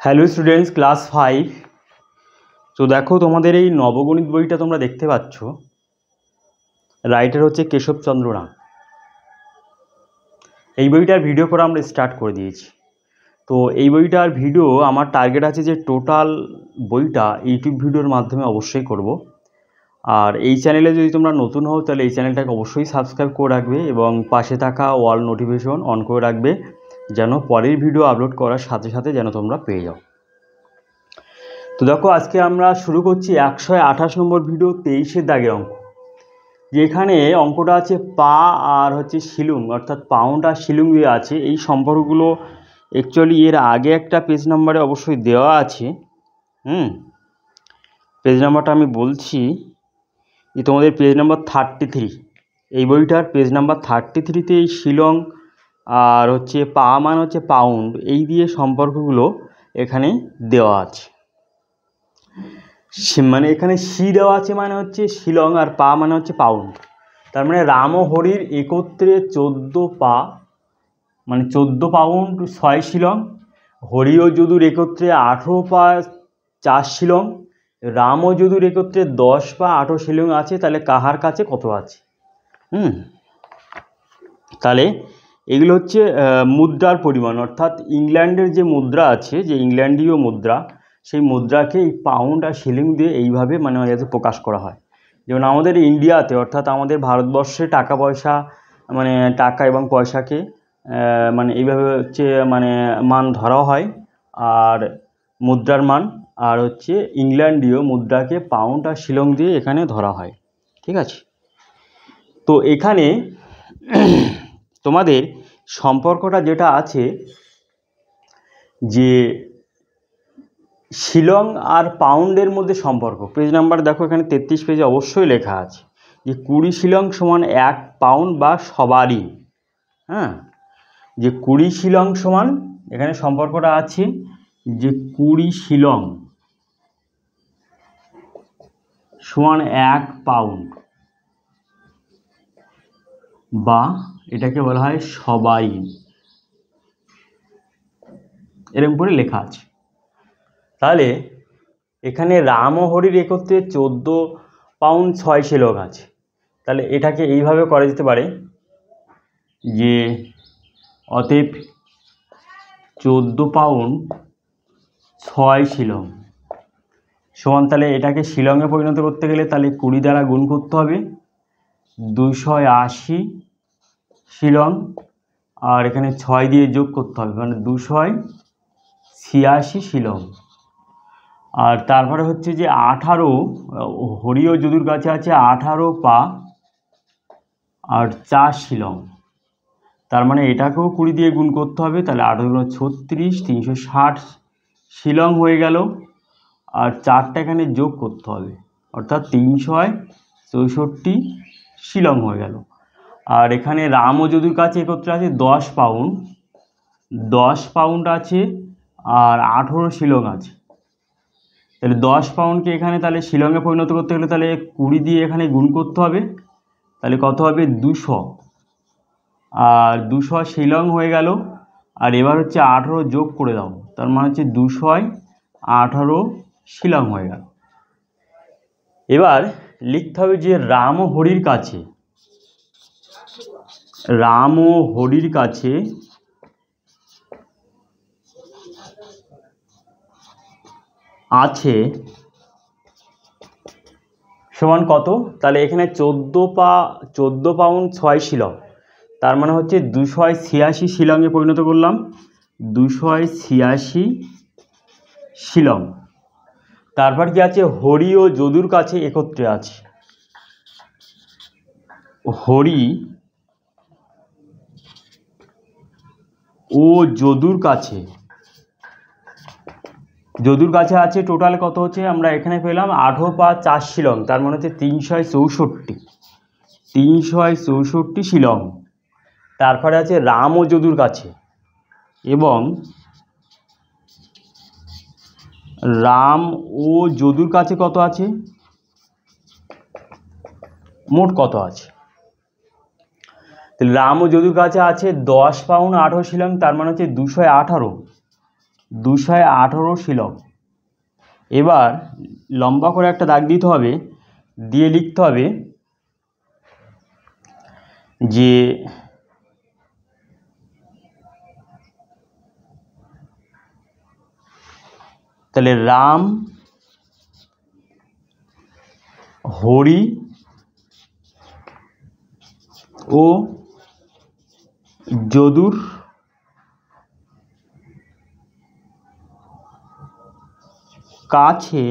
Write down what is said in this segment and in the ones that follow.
Hello students, class 5। তো দেখো, তোমাদের এই নবগণিত বইটা তোমরা দেখতে পাচ্ছ। রাইটার হচ্ছে কেশবচন্দ্র রায়। এই বইটার ভিডিও করা আমরা স্টার্ট করে দিয়েছি। তো এই বইটার ভিডিও আমার টার্গেট আছে যে টোটাল বইটা ইউটিউব ভিডিওর মাধ্যমে অবশ্যই করব। আর এই চ্যানেলে যদি তোমরা নতুন হও তাহলে এই চ্যানেলটাকে অবশ্যই সাবস্ক্রাইব করে রাখবে এবং পাশে থাকা অল নোটিফিকেশন অন করে রাখবে, যেন পরের ভিডিও আপলোড করার সাথে সাথে যেন তোমরা পেয়ে যাও। তো দেখো, আজকে আমরা শুরু করছি 128 নম্বর ভিডিও, 23-এর দাগের অঙ্ক। যেখানে অঙ্কটা আছে পা আর হচ্ছে শিলুং, অর্থাৎ পাউন্ড আর শিলুং দিয়ে আছে। এই সম্পর্কগুলো অ্যাকচুয়ালি এর আগে একটা পেজ নাম্বারে অবশ্যই দেওয়া আছে। পেজ নাম্বারটা আমি বলছি যে তোমাদের পেজ নাম্বার 33। এই বইটার পেজ নাম্বার 33-তে এই শিলং আর হচ্ছে পা মানে হচ্ছে পাউন্ড, এই দিয়ে সম্পর্কগুলো এখানে দেওয়া আছে। মানে এখানে সি দেওয়া আছে মানে হচ্ছে শিলং, আর পা মানে হচ্ছে পাউন্ড। তার মানে রাম ও হরির একত্রে 14 পা মানে 14 পাউন্ড 6 শিলং। হরি ও যদুর একত্রে 18 পা 4 শিলং। রাম ও যদুর একত্রে 10 পা 18 শিলং আছে। তাহলে কাহার কাছে কত আছে? তাহলে এগুলো হচ্ছে মুদ্রার পরিমাণ, অর্থাৎ ইংল্যান্ডের যে মুদ্রা আছে, যে ইংল্যান্ডীয় মুদ্রা, সেই মুদ্রাকে এই পাউন্ড আর শিলিং দিয়ে এইভাবে মানে যাতে প্রকাশ করা হয়। যেমন আমাদের ইন্ডিয়াতে, অর্থাৎ আমাদের ভারতবর্ষে টাকা পয়সা মানে টাকা এবং পয়সাকে মানে এইভাবে হচ্ছে মানে মান ধরা হয়, আর মুদ্রার মান, আর হচ্ছে ইংল্যান্ডীয় মুদ্রাকে পাউন্ড আর শিলং দিয়ে এখানে ধরা হয়। ঠিক আছে? তো এখানে তোমাদের সম্পর্কটা যেটা আছে, যে শিলং আর পাউন্ডের মধ্যে সম্পর্ক, পেজ নাম্বার দেখো এখানে 33 পেজে অবশ্যই লেখা আছে যে 20 শিলং সমান 1 পাউন্ড বা সবারই। যে 20 শিলং সমান, এখানে সম্পর্কটা আছে যে 20 শিলং সমান 1 পাউন্ড বা এটাকে বলা হয় সবাই, এরকম করে লেখা আছে। তাহলে এখানে রাম ও হরির একত্রে 14 পাউন্ড 6 শিলং আছে। তাহলে এটাকে এইভাবে করা যেতে পারে যে অতএব 14 পাউন্ড 6 শিলং সমান, তাহলে এটাকে শিলংয়ে পরিণত করতে গেলে তাহলে 20 দ্বারা গুণ করতে হবে, 280 শিলং, আর এখানে 6 দিয়ে যোগ করতে হবে, মানে 286 শিলং। আর তারপরে হচ্ছে যে 18 হরি ও যদুর কাছে আছে 18 পা আর 4 শিলং। তার মানে এটাকেও 20 দিয়ে গুণ করতে হবে, তাহলে 18 36, 360 শিলং হয়ে গেল। আর 4টা এখানে যোগ করতে হবে, অর্থাৎ 364 শিলং হয়ে গেল। আর এখানে রাম ও যদুর কাছে একত্রে আছে 10 পাউন্ড আছে আর 18 শিলং আছে। তাহলে 10 পাউন্ডকে এখানে তাহলে শিলংয়ে পরিণত করতে গেলে তাহলে 20 দিয়ে এখানে গুণ করতে হবে, তাহলে কত হবে? 200, আর 200 শিলং হয়ে গেল। আর এবার হচ্ছে 18 যোগ করে দাও, তার মানে হচ্ছে 218 শিলং হয়ে গেল। এবার লিখতে হবে যে রাম ও হরির কাছে আছে সমান কত? তাহলে এখানে 14 পাউন্ড 6 শিলং, তার মানে হচ্ছে 286 শিলংয়ে পরিণত করলাম, 286 শিলং। তারপর কি আছে? হরি ও যদুর কাছে একত্রে আছে, হরি ও যদুর কাছে আছে টোটাল কত হচ্ছে? আমরা এখানে পেলাম 18 পা 4 শিলং, তার মানে হচ্ছে 364 শিলং। তারপরে আছে রাম ও যদুর কাছে, এবং রাম ও যদুর কাছে কত আছে, মোট কত আছে? রাম ও যদুর কাছে আছে 10 পাউন্ড 18 শিলং, তার মানে হচ্ছে 218। 218 শিলং। এবার লম্বা করে একটা দাগ দিতে হবে, দিয়ে লিখতে হবে যে তাহলে রাম হরি ও যদুর কাছে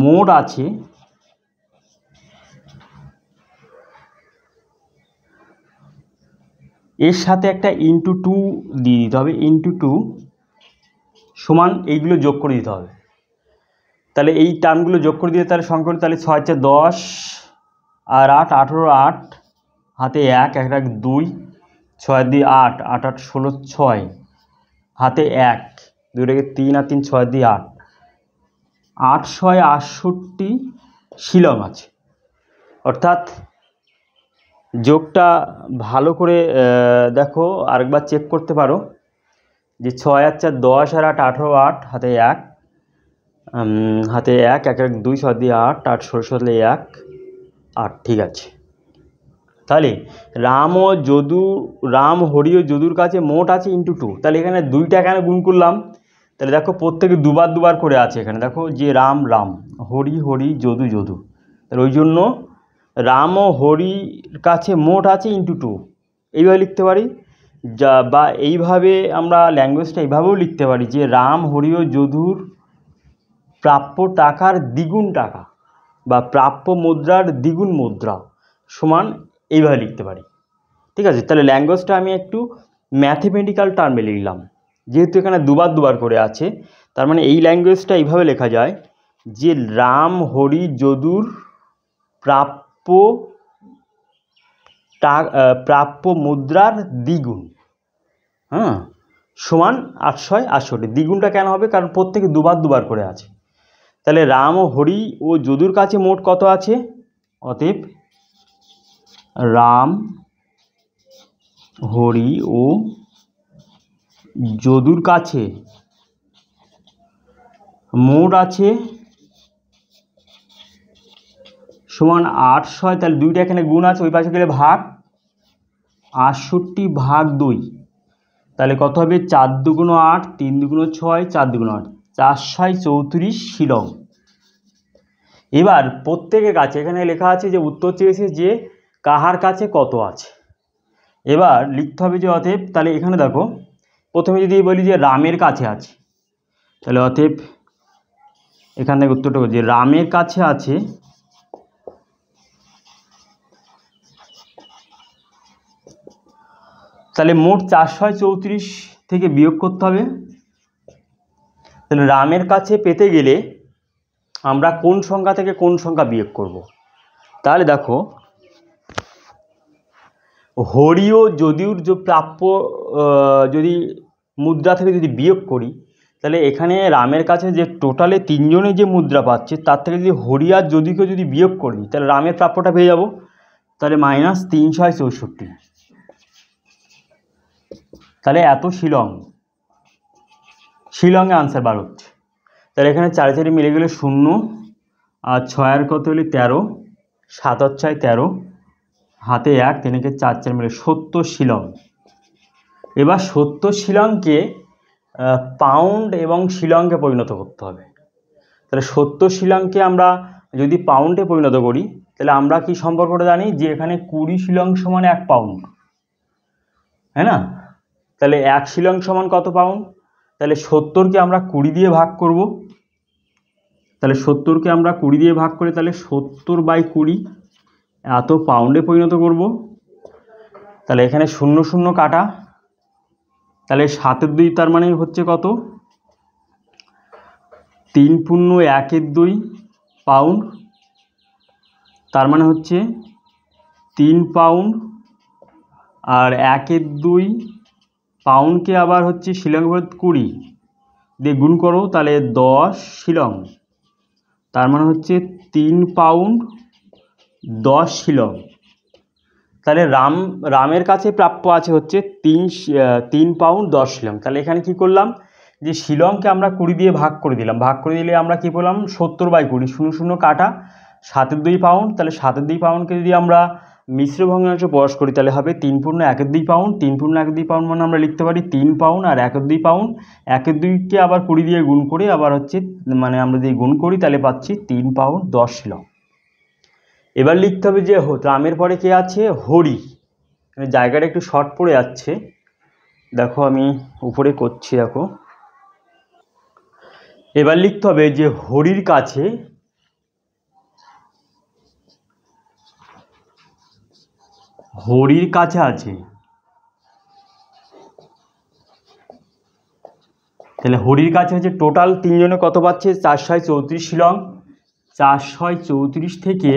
মোট আছে এর সাথে একটা ইন্টু 2 দিয়ে দিতে হবে, ইন্টু 2 সমান এইগুলো যোগ করে দিতে হবে। তাহলে এই টার্মগুলো যোগ করে দিয়ে তাহলে সংখ্যা তাহলে 6 4 10 আর 8 18 8 হাতে 1 1 1 2 6 2 8 8 8 16 6 হাতে 1 2 রেখে 3 আর 3 6 2 8 8 6 68 শিলং আছে। অর্থাৎ যোগটা ভালো করে দেখো, আরেকবার চেক করতে পারো যে 6 আর 4 10 আর 8 18 8 হাতে 1 হাতে 1 1 1 2 6 2 8 8 16 1 8, ঠিক আছে। তাহলে রাম হরি ও যদুর কাছে মোট আছে ইন্টু 2। তাহলে এখানে 2টা কেন গুণ করলাম, তাহলে দেখো প্রত্যেকে দুবার দুবার করে আছে এখানে, দেখো যে রাম রাম, হরি হরি, যদু যদু, তাহলে ওই জন্য রাম ও হরির কাছে মোট আছে ইন্টু 2 এইভাবে লিখতে পারি। বা এইভাবে আমরা ল্যাঙ্গুয়েজটা এইভাবেও লিখতে পারি যে রাম হরি ও যদুর প্রাপ্য টাকার দ্বিগুণ টাকা বা প্রাপ্য মুদ্রার দ্বিগুণ মুদ্রা সমান, এইভাবে লিখতে পারি, ঠিক আছে। তাহলে ল্যাঙ্গুয়েজটা আমি একটু ম্যাথমেটিক্যাল টার্মে লিখলাম, যেহেতু এখানে দুবার দুবার করে আছে, তার মানে এই ল্যাঙ্গুয়েজটা এইভাবে লেখা যায় যে রাম হরি যদুর প্রাপ্য মুদ্রার দ্বিগুণ, হ্যাঁ, সমান 8 6 68। দ্বিগুণটা কেন হবে, কারণ প্রত্যেকে দুবার দুবার করে আছে। তাহলে রাম ও হরি ও যদুর কাছে মোট কত আছে, অতএব রাম হরি ও যদুর কাছে মোট আছে সমান 8 6, তাহলে 2টা এখানে গুণ আছে, ওই পাশে গেলে ভাগ, 68 ভাগ 2, তাহলে কত হবে 4 2 8 3 2 6 4 2 8 4 6 34 শিলং। এবার প্রত্যেকের কাছে এখানে লেখা আছে যে উত্তর চেয়েছে যে কাহার কাছে কত আছে। এবার লিখতে হবে যে অতএব, তাহলে এখানে দেখো প্রথমে যদি বলি যে রামের কাছে আছে, তাহলে অতএব এখান থেকে উত্তরটা যে রামের কাছে আছে তাহলে মোট 4 6 34 থেকে বিয়োগ করতে হবে। তাহলে রামের কাছে পেতে গেলে আমরা কোন সংখ্যা থেকে কোন সংখ্যা বিয়োগ করব, তাহলে দেখো হরি ও যদুর যে প্রাপ্য যদি মুদ্রা থেকে যদি বিয়োগ করি, তাহলে এখানে রামের কাছে যে টোটালে 3 জনে যে মুদ্রা পাচ্ছে তার থেকে যদি হরি আর যদুকে যদি বিয়োগ করি, তাহলে রামের প্রাপ্যটা পেয়ে যাব। তাহলে -3 6 64, তাহলে এত শিলংয়ে আনসার বার হচ্ছে। তাহলে এখানে 4 4 মিলে গেলে 0 আর 6 আর কত হলে 13, 7 আর 6 13, হাতে 1 3 4 4 মিলে 70 শিলং। এবার 70 শিলংকে পাউন্ড এবং শিলংকে পরিণত করতে হবে। তাহলে 70 শিলংকে আমরা যদি পাউন্ডে পরিণত করি, তাহলে আমরা কি সম্পর্কটা জানি যে এখানে 20 শিলং সমান 1 পাউন্ড, হ্যাঁ না? তাহলে 1 শিলং সমান কত পাউন্ড, তাহলে 70কে আমরা 20 দিয়ে ভাগ করব। তাহলে 70কে আমরা 20 দিয়ে ভাগ করে তাহলে 70/20 এত পাউন্ডে পরিণত করব। তাহলে এখানে 0 0 কাটা, তাহলে 7 এর 2 তার মানে হচ্ছে কত, 3 পূর্ণ 1 এর 2 পাউন্ড, তার মানে হচ্ছে 3 পাউন্ড। আর 1 এর 2 পাউন্ডকে আবার হচ্ছে শিলং 20 দিয়ে গুণ করো, তাহলে 10 শিলং, তার মানে হচ্ছে 3 পাউন্ড 10 শিলং। তাহলে রামের কাছে প্রাপ্য আছে হচ্ছে 3 পাউন্ড 10 শিলং। তাহলে এখানে কি করলাম, যে শিলংকে আমরা 20 দিয়ে ভাগ করে দিলাম। ভাগ করে দিলে আমরা কি পেলাম, 70/20, 0 কাটা 7/2 পাউন্ড। তাহলে 7/2 পাউন্ডকে যদি আমরা মিশ্র ভগ্নাংশে প্রকাশ করি তাহলে হবে 3 পূর্ণ 1/2 পাউন্ড। 3 পূর্ণ 1/2 পাউন্ড মানে আমরা লিখতে পারি 3 পাউন্ড আর 1/2 পাউন্ড। 1/2কে আবার 20 দিয়ে গুণ করে আবার হচ্ছে মানে আমরা যদি গুণ করি তাহলে পাচ্ছি 3 পাউন্ড 10 শিলং। এবার লিখতে হবে যে রামের পরে কে আছে, হরি। জায়গাটা একটু শর্ট পড়ে যাচ্ছে, দেখো আমি উপরে করছি, দেখো। এবার লিখতে হবে যে হরির কাছে আছে, তাহলে হরির কাছে হচ্ছে টোটাল 3 জনে কত পাচ্ছে, 434 শিলং। 434 থেকে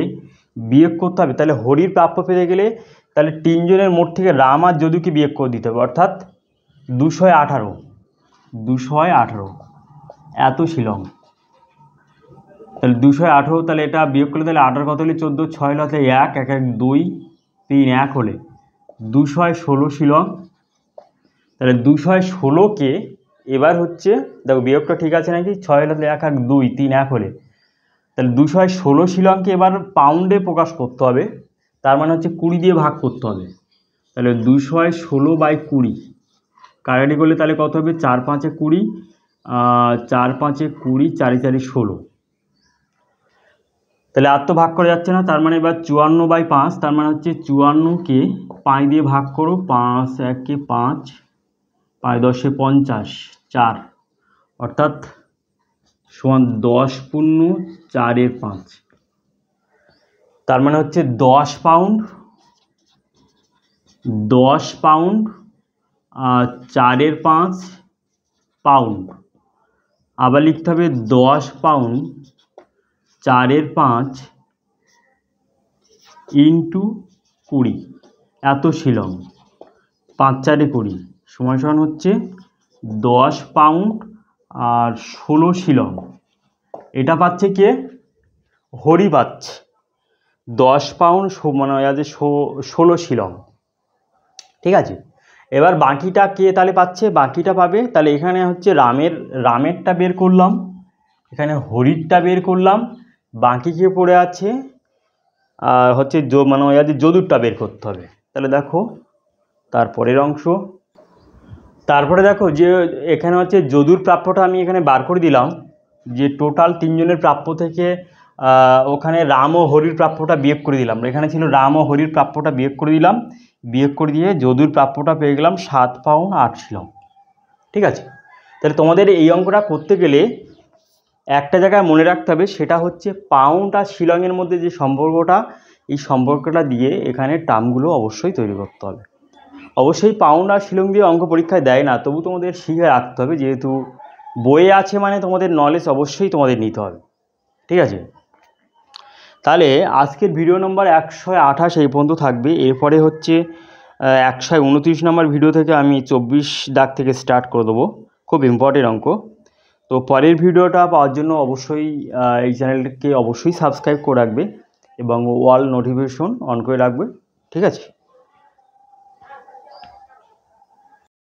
বিয়োগ করতে হবে, তাহলে হরির প্রাপ্য পেতে গেলে তাহলে 3 জনের মোট থেকে রাম আর যদুকে বিয়োগ করে দিতে হবে, অর্থাৎ 218 এত শিলং। তাহলে 218, তাহলে এটা বিয়োগ করলে তাহলে 18 কত হলে 14, 6 হলে 1, 1 1 2, 3 1 হলে 216 শিলং। তাহলে 216কে এবার হচ্ছে দেখো বিয়োগটা ঠিক আছে নাকি, 6 হলে 1 1 2, 3 1 হলে, তাহলে 216 শিলংকে এবার পাউন্ডে প্রকাশ করতে হবে। তার মানে হচ্ছে 20 দিয়ে ভাগ করতে হবে। তাহলে 216/20 কাটাকাটি করলে তাহলে কত হবে, 4 5 20, 4 5 20, 4 4 16। তাহলে আর তো ভাগ করা যাচ্ছে না, তার মানে এবার 54/5, তার মানে হচ্ছে 54কে 5 দিয়ে ভাগ করো, 5 1 5, 5 10 50, 4, অর্থাৎ সমান 10 পূর্ণ 4/5। তার মানে হচ্ছে 10 পাউন্ড 4/5 পাউন্ড। আবার লিখতে হবে 10 পাউন্ড 4/5 ইন্টু 20 এত শিলং। 5 4 20 সমান হচ্ছে 10 পাউন্ড আর 16 শিলং। এটা পাচ্ছে কে, হরি পাচ্ছে 10 পাউন্ড মানে আছে 16 শিলং। ঠিক আছে, এবার বাকিটা কে তাহলে পাচ্ছে, বাকিটা পাবে তাহলে এখানে হচ্ছে রামেরটা বের করলাম, এখানে হরিরটা বের করলাম, বাকি কে পড়ে আছে আর হচ্ছে মানে যদুরটা বের করতে হবে। তাহলে দেখো তারপরের অংশ, তারপরে দেখো যে এখানে হচ্ছে যদুর প্রাপ্যটা আমি এখানে বার করে দিলাম, যে টোটাল 3 জনের প্রাপ্য থেকে ওখানে রাম ও হরির প্রাপ্যটা বিয়োগ করে দিলাম। এখানে ছিল রাম ও হরির প্রাপ্যটা বিয়োগ করে দিলাম, বিয়োগ করে দিয়ে যদুর প্রাপ্যটা পেয়ে গেলাম 7 পাউন্ড 8 শিলং। ঠিক আছে, তাহলে তোমাদের এই অঙ্কটা করতে গেলে একটা জায়গায় মনে রাখতে হবে, সেটা হচ্ছে পাউন্ড আর শিলংয়ের মধ্যে যে সম্পর্কটা, এই সম্পর্কটা দিয়ে এখানে টার্মগুলো অবশ্যই তৈরি করতে হবে। অবশ্যই পাউন্ড আর শিলং দিয়ে অঙ্ক পরীক্ষায় দেয় না, তবু তোমাদের শিখে রাখতে হবে, যেহেতু বইয়ে আছে মানে তোমাদের নলেজ অবশ্যই তোমাদের নিতে হবে। ঠিক আছে, তাহলে আজকের ভিডিও নম্বর 128 এই পর্যন্ত থাকবে। এরপরে হচ্ছে 129 নম্বর ভিডিও থেকে আমি 24 দাগ থেকে স্টার্ট করে দেবো, খুব ইম্পর্টেন্ট অঙ্ক। তো পরের ভিডিওটা পাওয়ার জন্য অবশ্যই এই চ্যানেলটিকে অবশ্যই সাবস্ক্রাইব করে রাখবে এবং অল নোটিফিকেশন অন করে রাখবে। ঠিক আছে।